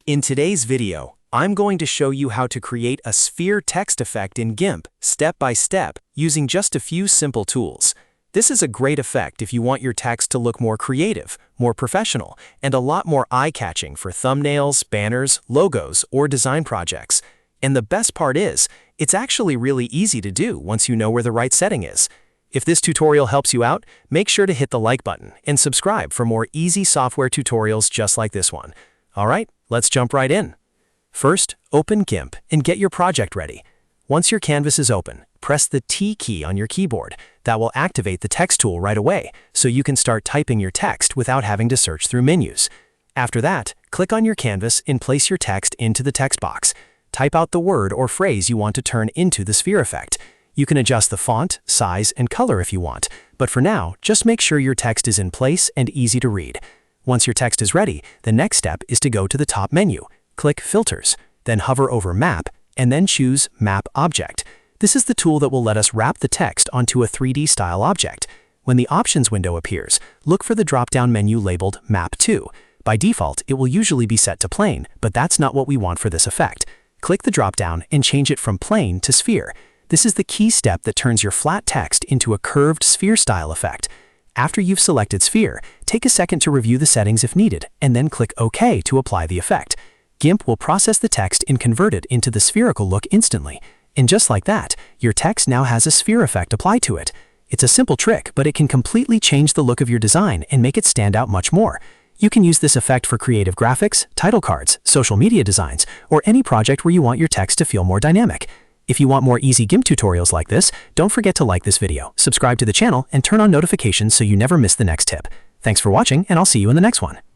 In today's video, I'm going to show you how to create a sphere text effect in GIMP step by step using just a few simple tools. This is a great effect if you want your text to look more creative, more professional, and a lot more eye-catching for thumbnails, banners, logos, or design projects. And the best part is, it's actually really easy to do once you know where the right setting is. If this tutorial helps you out, make sure to hit the like button and subscribe for more easy software tutorials just like this one. Alright, let's jump right in. First, open GIMP and get your project ready. Once your canvas is open, press the T key on your keyboard. That will activate the text tool right away, so you can start typing your text without having to search through menus. After that, click on your canvas and place your text into the text box. Type out the word or phrase you want to turn into the sphere effect. You can adjust the font, size, and color if you want, but for now, just make sure your text is in place and easy to read. Once your text is ready, the next step is to go to the top menu. Click Filters, then hover over Map, and then choose Map Object. This is the tool that will let us wrap the text onto a 3D style object. When the Options window appears, look for the drop-down menu labeled Map To. By default, it will usually be set to plain, but that's not what we want for this effect. Click the drop-down and change it from plain to sphere. This is the key step that turns your flat text into a curved sphere-style effect. After you've selected sphere, take a second to review the settings if needed, and then click OK to apply the effect. GIMP will process the text and convert it into the spherical look instantly. And just like that, your text now has a sphere effect applied to it. It's a simple trick, but it can completely change the look of your design and make it stand out much more. You can use this effect for creative graphics, title cards, social media designs, or any project where you want your text to feel more dynamic. If you want more easy GIMP tutorials like this, don't forget to like this video, subscribe to the channel, and turn on notifications so you never miss the next tip. Thanks for watching, and I'll see you in the next one.